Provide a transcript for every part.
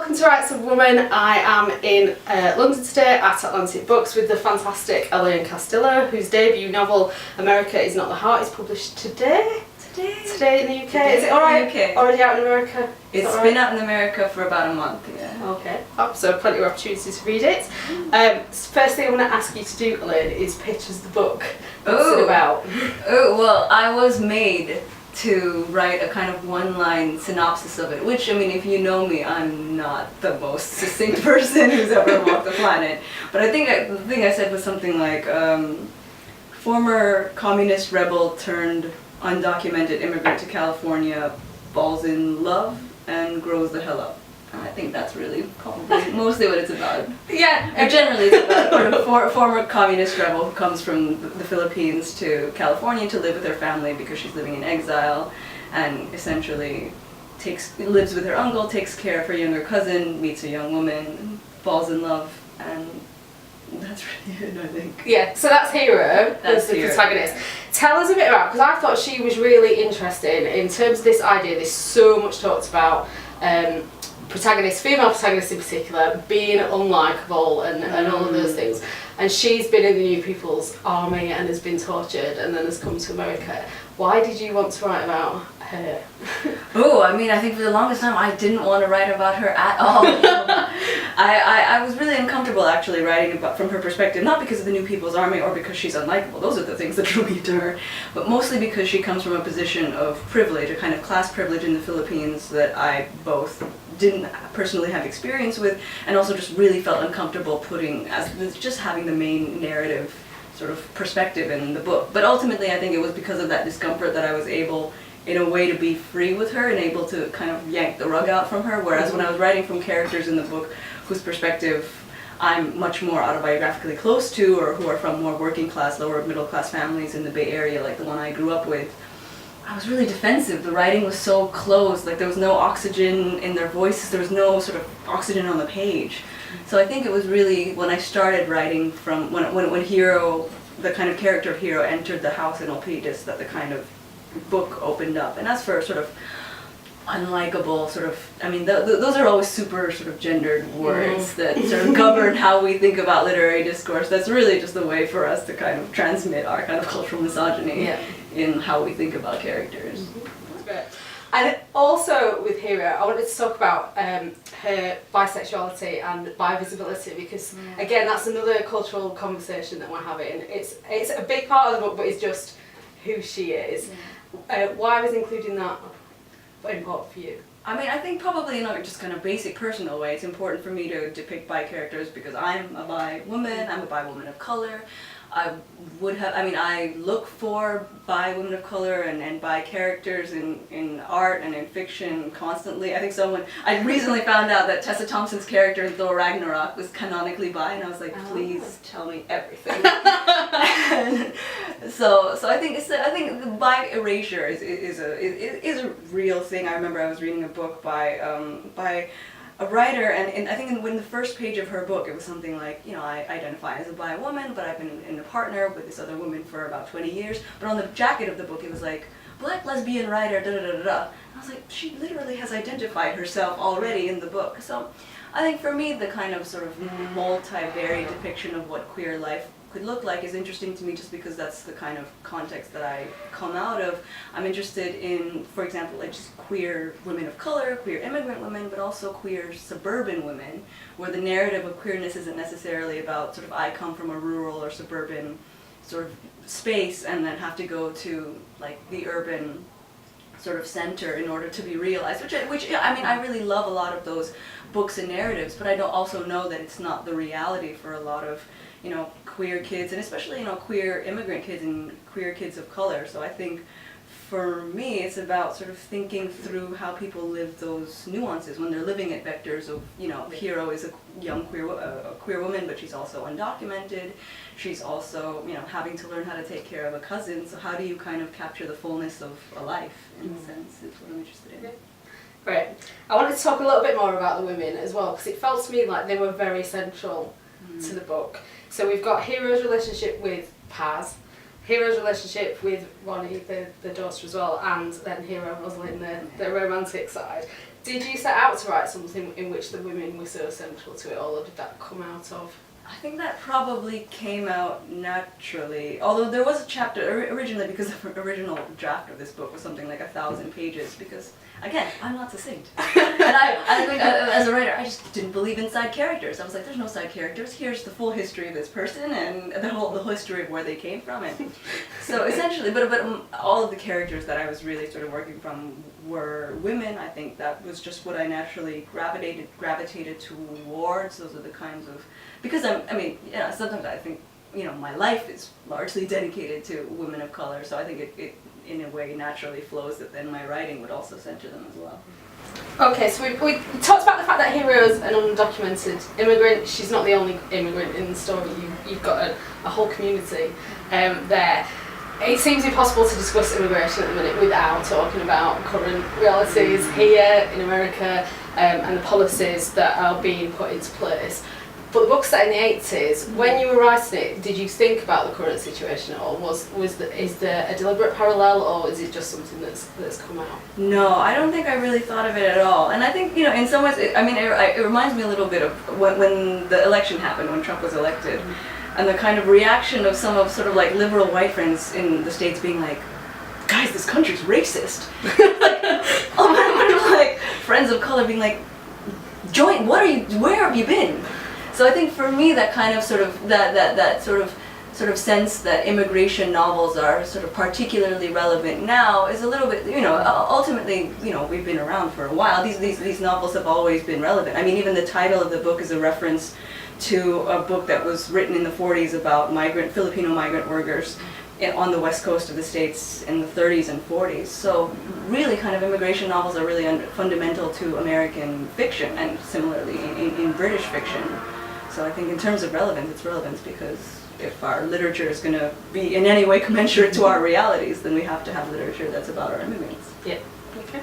welcome to Rights of Woman. I am in London today at Atlantic Books with the fantastic Elaine Castillo, whose debut novel America Is Not the Heart is published today. Today in the UK. Today is it alright? Already out in America? It's been out in America for about a month, yeah. Okay, so plenty of opportunities to read it. First thing I want to ask you to do, Elaine, is pitch us the book. What's it about? Oh, well, I was made to write a kind of one-line synopsis of it, which, I mean, if you know me, I'm not the most succinct person who's ever walked the planet. But I think the thing I said was something like, former communist rebel turned undocumented immigrant to California falls in love and grows the hell up. And I think that's really probably mostly what it's about. Yeah. Or generally it's about a former communist rebel who comes from the Philippines to California to live with her family because she's living in exile, and essentially lives with her uncle, takes care of her younger cousin, meets a young woman, falls in love, and that's really it, I think. Yeah, so that's Hero, that's the protagonist. Tell us a bit about, because I thought she was really interesting in terms of this idea, there's so much talked about protagonists, female protagonists in particular, being unlikable and all of those things. And she's been in the New People's Army and has been tortured and then has come to America. Why did you want to write about her? Oh, I mean, I think for the longest time I didn't want to write about her at all. I was really uncomfortable actually writing about from her perspective, not because of the New People's Army or because she's unlikable, those are the things that drew me to her, but mostly because she comes from a position of privilege, a kind of class privilege in the Philippines that I both didn't personally have experience with and also just really felt uncomfortable putting as just having the main narrative sort of perspective in the book. But ultimately I think it was because of that discomfort that I was able in a way to be free with her and able to kind of yank the rug out from her, whereas when I was writing from characters in the book whose perspective I'm much more autobiographically close to, or who are from more working class, lower middle class families in the Bay Area like the one I grew up with, I was really defensive. The writing was so closed, like there was no oxygen in their voices, there was no sort of oxygen on the page. So I think it was really when I started writing from, when Hero, the kind of character of Hero entered the house in Milpitas, that the kind of book opened up. And as for sort of unlikable sort of, I mean those are always super sort of gendered words that sort of govern how we think about literary discourse. That's really just a way for us to kind of transmit our kind of cultural misogyny in how we think about characters. That's great. And also with Hero, I wanted to talk about her bisexuality and bi-visibility because again that's another cultural conversation that we're having. It's a big part of the book, but it's just who she is. Why was including that important for you? I mean, I think probably in a just kind of basic personal way, it's important for me to depict bi characters because I'm a bi woman, I'm a bi woman of color. I look for bi women of color and bi characters in art and in fiction constantly. I think I recently found out that Tessa Thompson's character in Thor Ragnarok was canonically bi, and I was like, please tell me everything. So I think the bi erasure is a real thing. I remember I was reading a book by a writer, and I think in the first page of her book it was something like, you know, I identify as a bi woman, but I've been in a partner with this other woman for about 20 years. But on the jacket of the book it was like, black lesbian writer, da da da da da. And I was like, she literally has identified herself already in the book. So I think for me the kind of sort of multivariate depiction of what queer life could look like is interesting to me just because that's the kind of context that I come out of. I'm interested in, for example, like just queer women of color, queer immigrant women, but also queer suburban women, where the narrative of queerness isn't necessarily about sort of I come from a rural or suburban sort of space and then have to go to like the urban sort of center in order to be realized, which I mean I really love a lot of those books and narratives, but I don't also know that it's not the reality for a lot of, you know, queer kids, and especially, you know, queer immigrant kids and queer kids of color. So I think for me it's about sort of thinking through how people live those nuances when they're living at vectors of, you know, Hero is a young queer woman, but she's also undocumented. She's also, you know, having to learn how to take care of a cousin. So how do you kind of capture the fullness of a life in a sense is what I'm interested in. Great. I wanted to talk a little bit more about the women as well because it felt to me like they were very central to the book. So we've got Hero's relationship with Paz, Hero's relationship with Ronnie, the daughter as well, and then Hero Rosalind, the romantic side. Did you set out to write something in which the women were so central to it all, or did that come out of? I think that probably came out naturally, although there was a chapter originally, because the original draft of this book was something like 1,000 pages, because, again, I'm not succinct. And I think as a writer, I just didn't believe in side characters. I was like, there's no side characters, here's the full history of this person, and the whole history of where they came from. And so essentially, but all of the characters that I was really sort of working from were women. I think that was just what I naturally gravitated towards. Those are the kinds of, because sometimes I think, my life is largely dedicated to women of color, so I think it in a way naturally flows that then my writing would also center them as well. Okay, so we talked about the fact that Hero's an undocumented immigrant. She's not the only immigrant in the story. You've got a whole community there. It seems impossible to discuss immigration at the minute without talking about current realities here in America and the policies that are being put into place. But the book's set in the 80s. When you were writing it, did you think about the current situation at all? Is there a deliberate parallel, or is it just something that's come out? No, I don't think I really thought of it at all. And I think, in some ways, it reminds me a little bit of when the election happened, when Trump was elected, and the kind of reaction of some of sort of like liberal white friends in the States being like, guys, this country's racist. Like friends of color being like, where have you been? So I think for me that kind of sort of that sort of sense that immigration novels are sort of particularly relevant now is a little bit, ultimately, we've been around for a while. These novels have always been relevant. I mean, even the title of the book is a reference to a book that was written in the 40s about Filipino migrant workers on the west coast of the States in the 30s and 40s. So really kind of immigration novels are really fundamental to American fiction, and similarly in British fiction. So I think in terms of relevance, it's relevance because if our literature is going to be in any way commensurate to our realities, then we have to have literature that's about our immigrants. Yeah. Okay.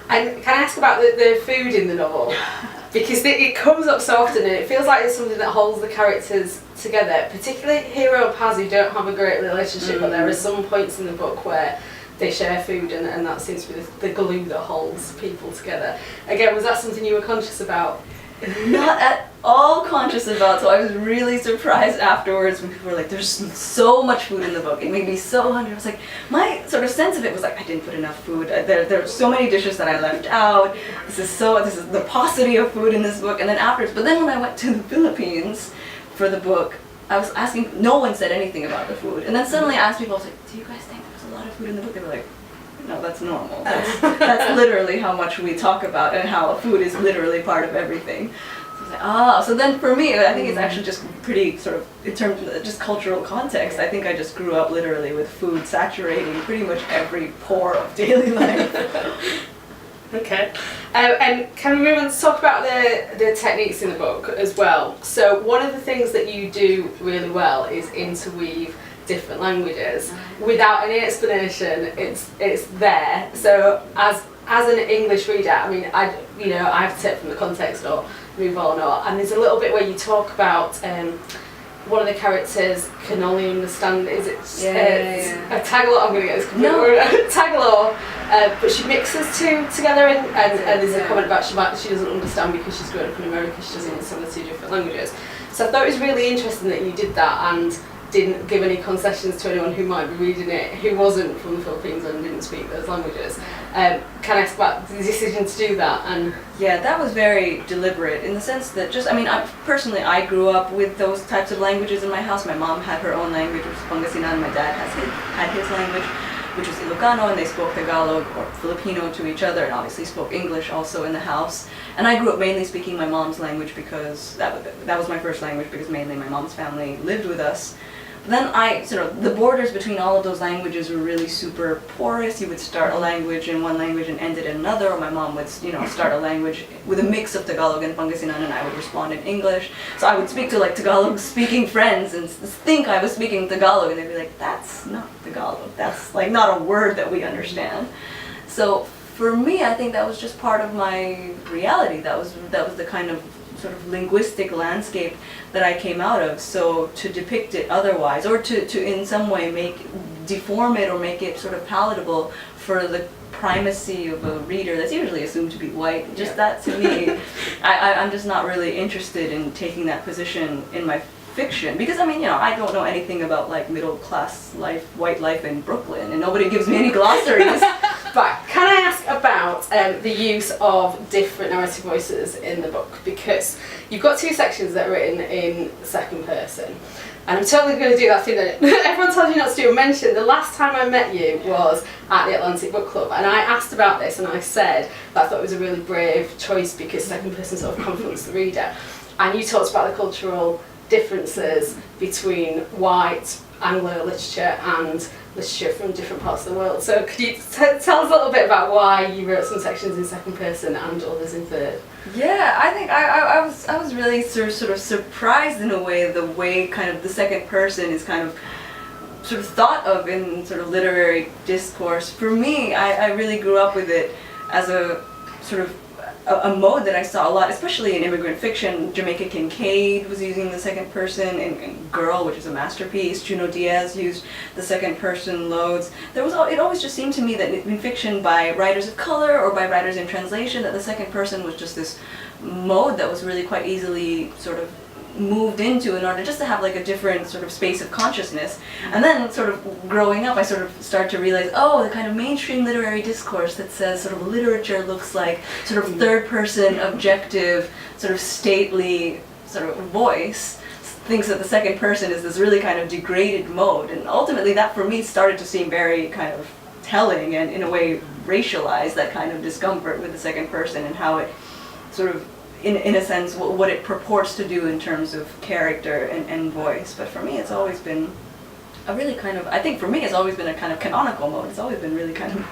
And can I ask about the food in the novel? Because it comes up so often, and it feels like it's something that holds the characters together, particularly Hero and Paz, who don't have a great relationship, but there are some points in the book where they share food, and that seems to be the glue that holds people together. Again, was that something you were conscious about? Not at all conscious about, so I was really surprised afterwards when people were like, there's so much food in the book, it made me so hungry. I was like, my sort of sense of it was like, I didn't put enough food, there are so many dishes that I left out, this is the paucity of food in this book. And then afterwards, but then when I went to the Philippines for the book, I was asking, no one said anything about the food, and then suddenly I asked people, I was like, do you guys think there's a lot of food in the book? They were like, no, that's normal. That's literally how much we talk about, and how food is literally part of everything. So I was like, so then for me, I think it's actually just pretty sort of, in terms of just cultural context, I think I just grew up literally with food saturating pretty much every pore of daily life. Okay. And can we move on to talk about the techniques in the book as well? So one of the things that you do really well is interweave different languages without any explanation. It's there. So as an English reader, I mean, I have to take from the context or move on. And there's a little bit where you talk about one of the characters can only understand. Is it a Tagalog? I'm gonna get this completely Tagalog. But she mixes two together, and there's a comment about she doesn't understand because she's grown up in America. She doesn't understand the two different languages. So I thought it was really interesting that you did that and didn't give any concessions to anyone who might be reading it who wasn't from the Philippines and didn't speak those languages. Can I ask about the decision to do that? And yeah, that was very deliberate in the sense that I grew up with those types of languages in my house. My mom had her own language, which was Pangasinan. My dad had his language, which was Ilocano, and they spoke Tagalog or Filipino to each other, and obviously spoke English also in the house. And I grew up mainly speaking my mom's language because that was my first language, because mainly my mom's family lived with us. Then the borders between all of those languages were really super porous. You would start a language in one language and end it in another, or my mom would, start a language with a mix of Tagalog and Pangasinan, and I would respond in English. So I would speak to Tagalog-speaking friends and think I was speaking Tagalog, and they'd be like, that's not Tagalog. That's not a word that we understand. So for me, I think that was just part of my reality. That was the kind of sort of linguistic landscape that I came out of. So to depict it otherwise, or to in some way deform it or make it sort of palatable for the primacy of a reader that's usually assumed to be white, just that to me, I'm just not really interested in taking that position in my fiction, because I mean, you know, I don't know anything about like middle class life, white life in Brooklyn, and nobody gives me any glossaries. Right, can I ask about the use of different narrative voices in the book? Because you've got 2 sections that are written in second person, and I'm totally going to do that thing that everyone tells you not to do. I mentioned the last time I met you was at the Atlantic Book Club, and I asked about this, and I said that I thought it was a really brave choice because second person sort of confronts the reader, and you talked about the cultural differences between white Anglo literature and literature from different parts of the world. So could you tell us a little bit about why you wrote some sections in second person and others in third? Yeah, I think I was really sort of surprised in a way, the way kind of the second person is kind of sort of thought of in sort of literary discourse. For me, I really grew up with it as a sort of a mode that I saw a lot, especially in immigrant fiction. Jamaica Kincaid was using the second person in Girl, which is a masterpiece. Junot Diaz used the second person loads. It always just seemed to me that in fiction by writers of color or by writers in translation, that the second person was just this mode that was really quite easily sort of moved into in order just to have like a different sort of space of consciousness. And then sort of growing up, I sort of start to realize, oh, the kind of mainstream literary discourse that says sort of literature looks like sort of third person, objective, sort of stately sort of voice, thinks that the second person is this really kind of degraded mode. And ultimately that for me started to seem very kind of telling and in a way racialized that kind of discomfort with the second person and how it sort of in a sense, what it purports to do in terms of character and voice. But for me, it's always been a really kind of, I think for me, it's always been a kind of canonical mode. It's always been really kind of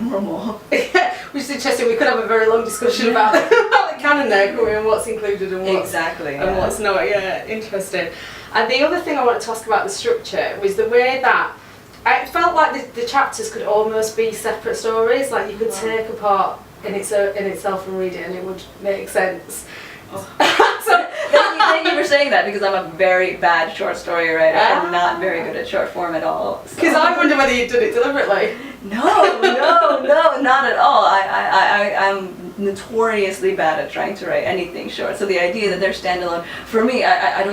normal. Which is interesting. We could have a very long discussion about the canon there, and what's included and what's, and what's not. Yeah, interesting. And the other thing I wanted to ask about the structure was the way that I felt like the chapters could almost be separate stories, like you could take apart in itself and read it and it would make sense. So thank you for saying that, because I'm a very bad short story writer and not very good at short form at all. Because I wonder whether you'd done it deliberately. No, not at all. I'm notoriously bad at trying to write anything short. So the idea that they're standalone, for me, I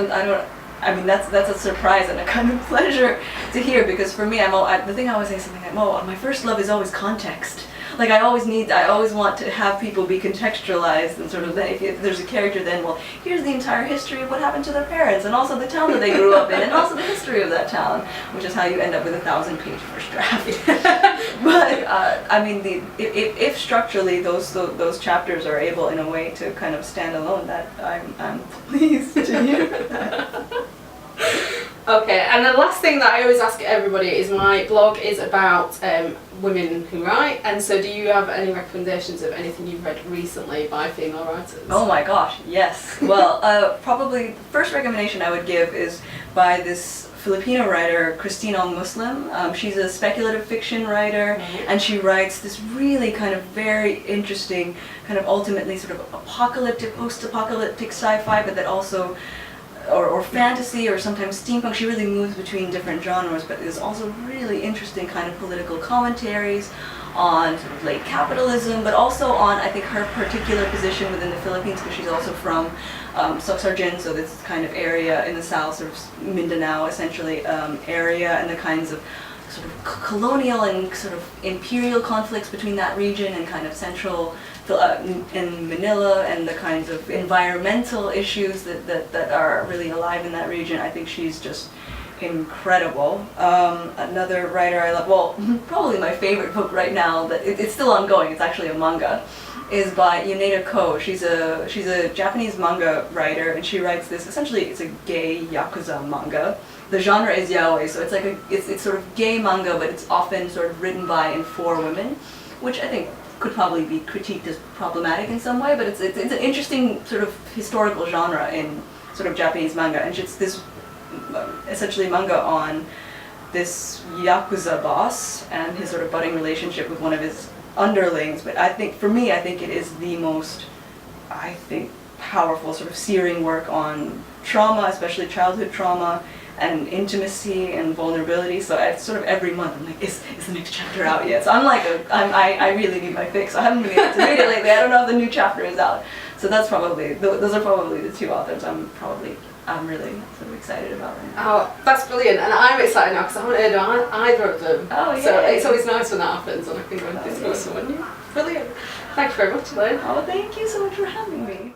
mean, that's a surprise and a kind of pleasure to hear, because for me, the thing I always say is something like, oh, my first love is always context. Like I always want to have people be contextualized, and sort of then if there's a character, then well, here's the entire history of what happened to their parents, and also the town that they grew up in, and also the history of that town, which is how you end up with a 1,000-page first draft. But I mean, if structurally those chapters are able in a way to kind of stand alone, that I'm pleased to hear that. Okay, and the last thing that I always ask everybody is my blog is about women who write, and so do you have any recommendations of anything you've read recently by female writers? Oh my gosh, yes. Well, probably the first recommendation I would give is by this Filipino writer, Kristine Muslim. She's a speculative fiction writer, and she writes this really kind of very interesting, kind of ultimately sort of apocalyptic, post-apocalyptic sci-fi, but that also or fantasy or sometimes steampunk. She really moves between different genres, but there's also really interesting kind of political commentaries on sort of late capitalism, but also on, I think, her particular position within the Philippines, because she's also from Sorsogon, so this kind of area in the south, sort of Mindanao essentially area, and the kinds of sort of colonial and sort of imperial conflicts between that region and kind of central in Manila, and the kinds of environmental issues that are really alive in that region. I think she's just incredible. Another writer I love, well, probably my favorite book right now, that it's still ongoing, it's actually a manga, is by Yuneda Ko. She's a Japanese manga writer, and she writes this, essentially it's a gay Yakuza manga. The genre is yaoi, so it's like it's sort of gay manga, but it's often sort of written by and for women, which I think could probably be critiqued as problematic in some way, but it's an interesting sort of historical genre in sort of Japanese manga, and it's this essentially manga on this Yakuza boss and his sort of budding relationship with one of his underlings. But I think, for me, I think it is the most, powerful, sort of searing work on trauma, especially childhood trauma, and intimacy and vulnerability. So it's sort of every month I'm like, is the next chapter out yet? So I'm like, I really need my fix. I haven't been able to read it lately. I don't know if the new chapter is out. So that's probably, those are probably the two authors I'm really sort of excited about right now. Oh, that's brilliant, and I'm excited now because I haven't heard of either of them. Oh, yeah. So it's always nice when that happens and I can go and discuss someone new. Brilliant. Thank you very much, Elaine. Oh, thank you so much for having me.